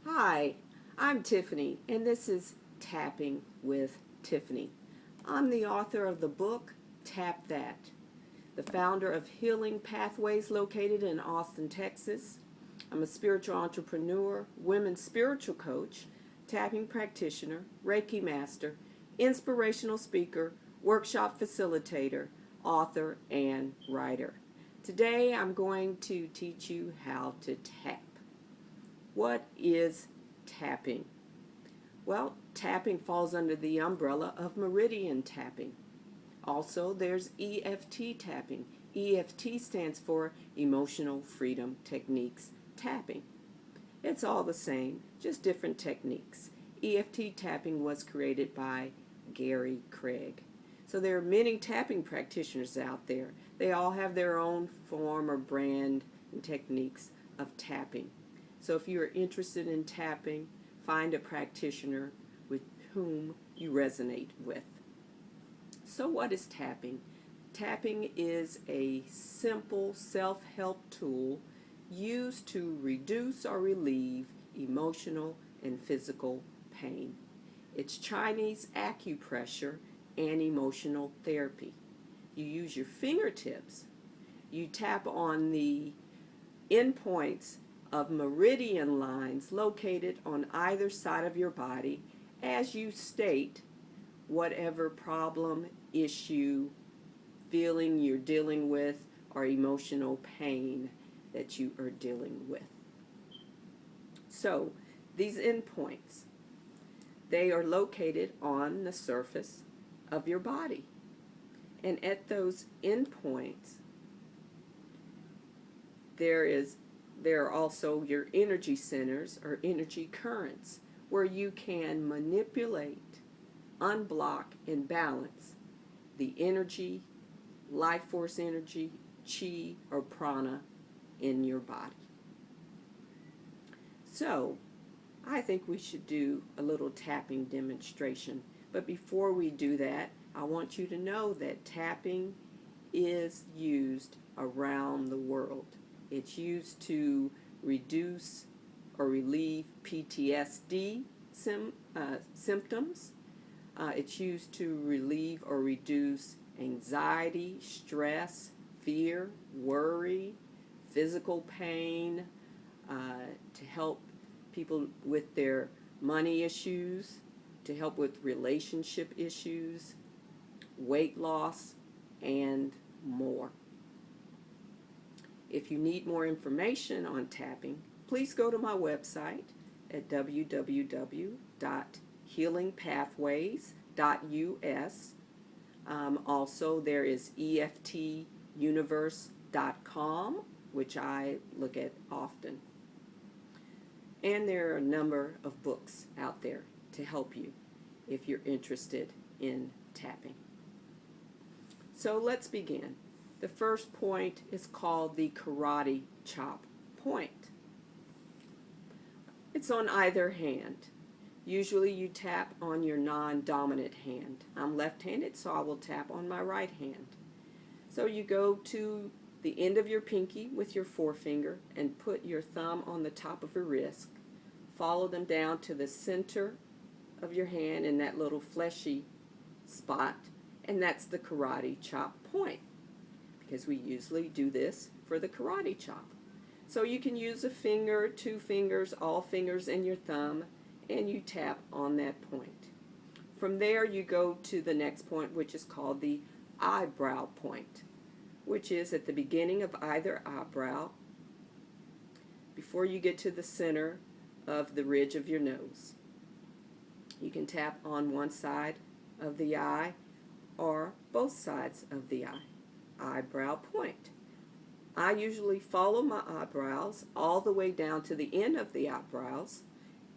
Hi, I'm Tiffany, and this is Tapping with Tiffany. I'm the author of the book Tap That, the founder of Healing Pathways located in Austin, Texas. I'm a spiritual entrepreneur, women's spiritual coach, tapping practitioner, Reiki master, inspirational speaker, workshop facilitator, author, and writer. Today I'm going to teach you how to tap. What is tapping? Well, tapping falls under the umbrella of meridian tapping. Also, there's EFT tapping. EFT stands for Emotional Freedom Techniques Tapping. It's all the same, just different techniques. EFT tapping was created by Gary Craig. So there are many tapping practitioners out there. They all have their own form or brand and techniques of tapping. So if you are interested in tapping, find a practitioner with whom you resonate with. So what is tapping? Tapping is a simple self-help tool used to reduce or relieve emotional and physical pain. It's Chinese acupressure and emotional therapy. You use your fingertips. You tap on the endpoints of meridian lines located on either side of your body as you state whatever problem, issue, feeling you're dealing with, or emotional pain that you are dealing with. So these endpoints, they are located on the surface of your body. And at those endpoints, there are also your energy centers or energy currents where you can manipulate, unblock, and balance the energy, life force energy, chi, or prana in your body. So, I think we should do a little tapping demonstration. But before we do that, I want you to know that tapping is used around the world. It's used to reduce or relieve PTSD symptoms. It's used to relieve or reduce anxiety, stress, fear, worry, physical pain, to help people with their money issues, to help with relationship issues, weight loss, and more. If you need more information on tapping, please go to my website at www.healingpathways.us. Also, there is EFTuniverse.com, which I look at often. And there are a number of books out there to help you if you're interested in tapping. So let's begin. The first point is called the karate chop point. It's on either hand. Usually you tap on your non-dominant hand. I'm left-handed, so I will tap on my right hand. So you go to the end of your pinky with your forefinger and put your thumb on the top of your wrist. Follow them down to the center of your hand in that little fleshy spot, and that's the karate chop point, because we usually do this for the karate chop. So you can use a finger, 2 fingers, all fingers and your thumb, and you tap on that point. From there you go to the next point, which is called the eyebrow point, which is at the beginning of either eyebrow before you get to the center of the ridge of your nose. You can tap on one side of the eye or both sides of the eye. Eyebrow point. I usually follow my eyebrows all the way down to the end of the eyebrows,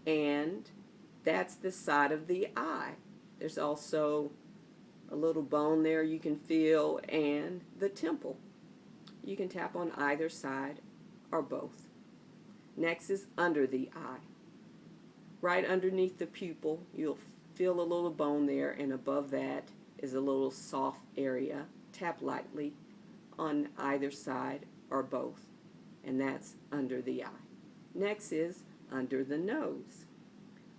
and that's the side of the eye. There's also a little bone there you can feel, and the temple. You can tap on either side or both. Next is under the eye. Right underneath the pupil, you'll feel a little bone there, and above that is a little soft area. Tap lightly on either side or both, and that's under the eye. Next is under the nose,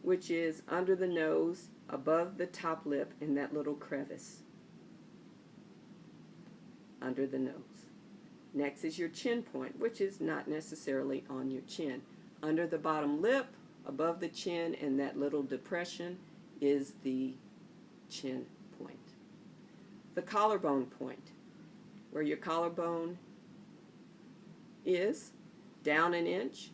which is under the nose, above the top lip in that little crevice. Under the nose. Next is your chin point, which is not necessarily on your chin. Under the bottom lip, above the chin, in that little depression, is the chin point. The collarbone point, where your collarbone is, down an inch,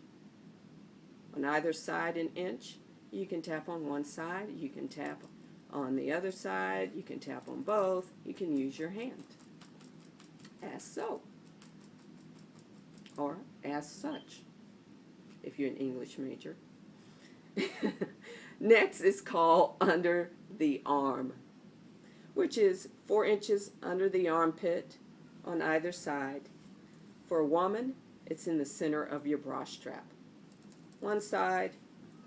on either side an inch. You can tap on one side, you can tap on the other side, you can tap on both, you can use your hand. As so, or as such, if you're an English major. Next is called under the arm, which is 4 inches under the armpit on either side. For a woman, it's in the center of your bra strap, one side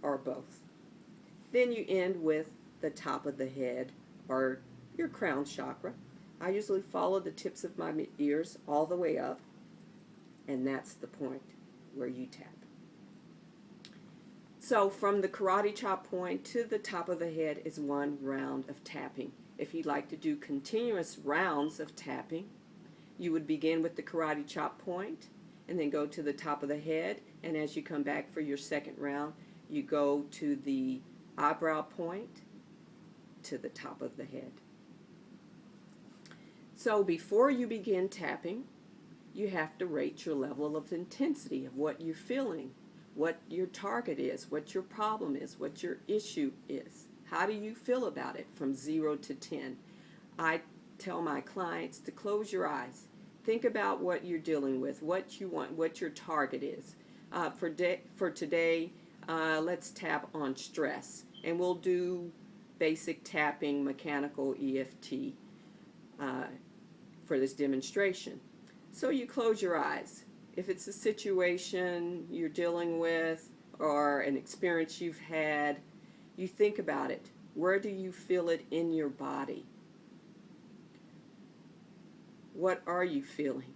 or both. Then you end with the top of the head, or your crown chakra. I usually follow the tips of my ears all the way up, and that's the point where you tap. So from the karate chop point to the top of the head is one round of tapping. If you'd like to do continuous rounds of tapping, you would begin with the karate chop point and then go to the top of the head, and as you come back for your second round, you go to the eyebrow point to the top of the head. So before you begin tapping, you have to rate your level of intensity of what you're feeling, what your target is, what your problem is, what your issue is. How do you feel about it from 0 to 10? I tell my clients to close your eyes. Think about what you're dealing with, what you want, what your target is. For today, let's tap on stress, and we'll do basic tapping, mechanical EFT for this demonstration. So you close your eyes. If it's a situation you're dealing with or an experience you've had, you think about it. Where do you feel it in your body? What are you feeling?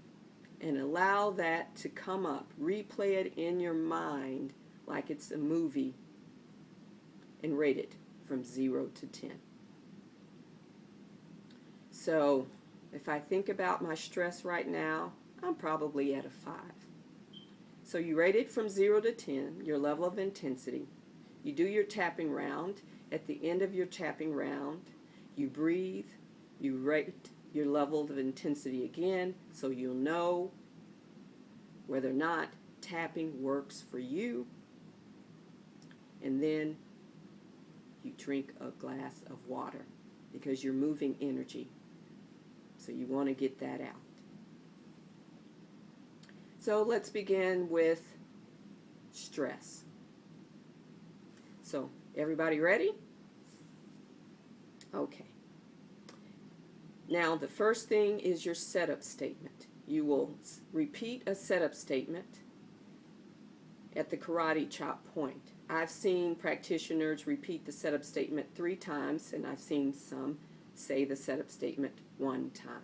And allow that to come up. Replay it in your mind like it's a movie and rate it from 0 to 10. So if I think about my stress right now, I'm probably at a 5. So you rate it from 0 to 10, your level of intensity. You do your tapping round. At the end of your tapping round, you breathe, you rate your level of intensity again, so you'll know whether or not tapping works for you. And then you drink a glass of water because you're moving energy. So you want to get that out. So let's begin with stress. So everybody ready? Okay. Now the first thing is your setup statement. You will repeat a setup statement at the karate chop point. I've seen practitioners repeat the setup statement 3 times, and I've seen some say the setup statement 1 time.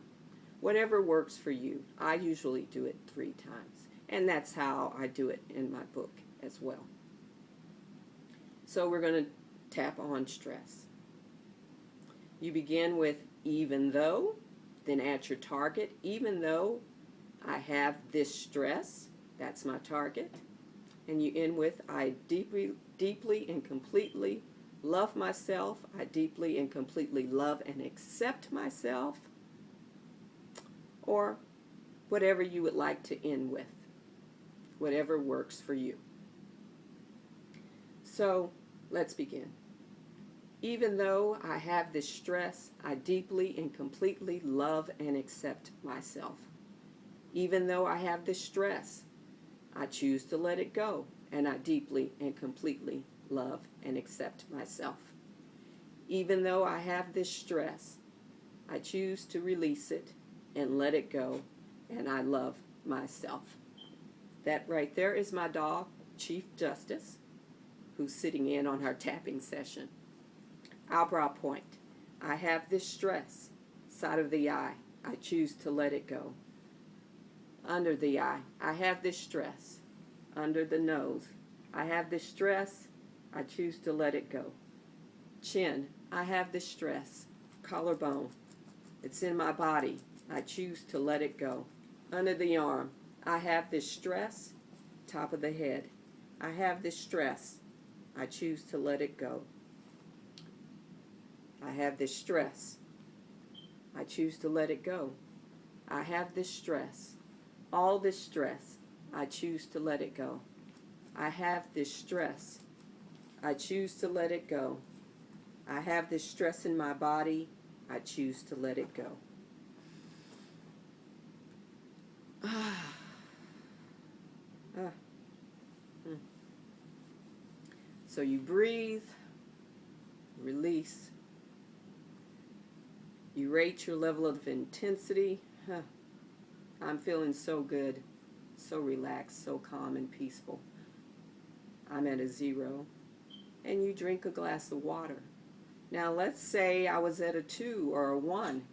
Whatever works for you. I usually do it 3 times, and that's how I do it in my book as well. So we're going to tap on stress. You begin with even though, then at your target. Even though I have this stress, that's my target. And you end with I deeply and completely love myself. I deeply and completely love and accept myself. Or whatever you would like to end with. Whatever works for you. So let's begin. Even though I have this stress, I deeply and completely love and accept myself. Even though I have this stress, I choose to let it go, and I deeply and completely love and accept myself. Even though I have this stress, I choose to release it and let it go, and I love myself. That right there is my dog, Chief Justice, who's sitting in on our tapping session. Eyebrow point. I have this stress. Side of the eye. I choose to let it go. Under the eye. I have this stress. Under the nose. I have this stress. I choose to let it go. Chin. I have this stress. Collarbone. It's in my body. I choose to let it go. Under the arm. I have this stress. Top of the head. I have this stress. I choose to let it go. I have this stress. I choose to let it go. I have this stress. All this stress. I choose to let it go. I have this stress. I choose to let it go. I have this stress in my body. I choose to let it go. So you breathe, release. You rate your level of intensity. I'm feeling so good, so relaxed, so calm and peaceful. I'm at a 0. And you drink a glass of water. Now let's say I was at a 2 or a 1.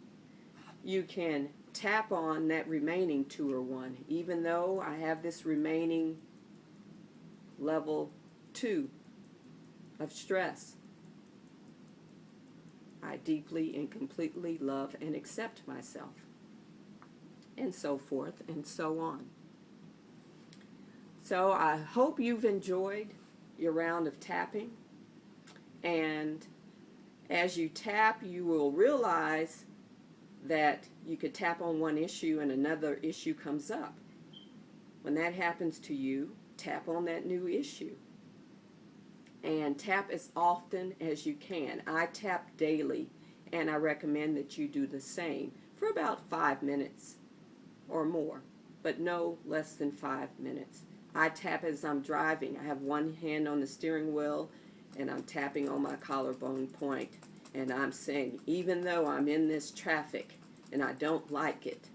You can tap on that remaining 2 or 1, even though I have this remaining level 2 of stress. I deeply and completely love and accept myself, and so forth and so on. So I hope you've enjoyed your round of tapping, and as you tap, you will realize that you could tap on one issue and another issue comes up. When that happens to you, tap on that new issue. And tap as often as you can. I tap daily, and I recommend that you do the same for about 5 minutes or more, but no less than 5 minutes. I tap as I'm driving. I have one hand on the steering wheel, and I'm tapping on my collarbone point, and I'm saying, even though I'm in this traffic and I don't like it,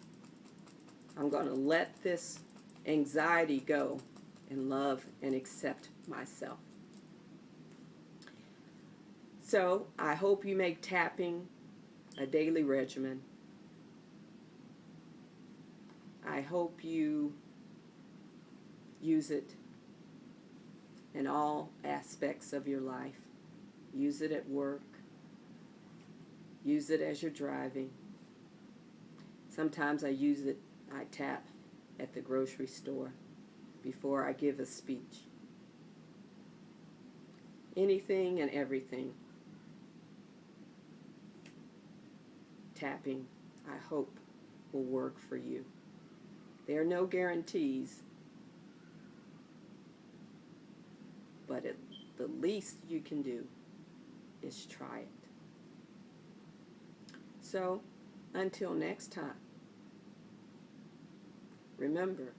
I'm going to let this anxiety go and love and accept myself. So I hope you make tapping a daily regimen. I hope you use it in all aspects of your life. Use it at work. Use it as you're driving. Sometimes I tap at the grocery store before I give a speech. Anything and everything. Tapping, I hope, will work for you. There are no guarantees, but the least you can do is try it. So, until next time, remember,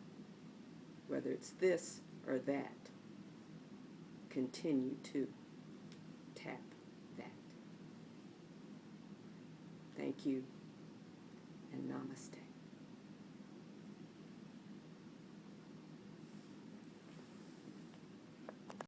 whether it's this or that, continue to tap that. Thank you.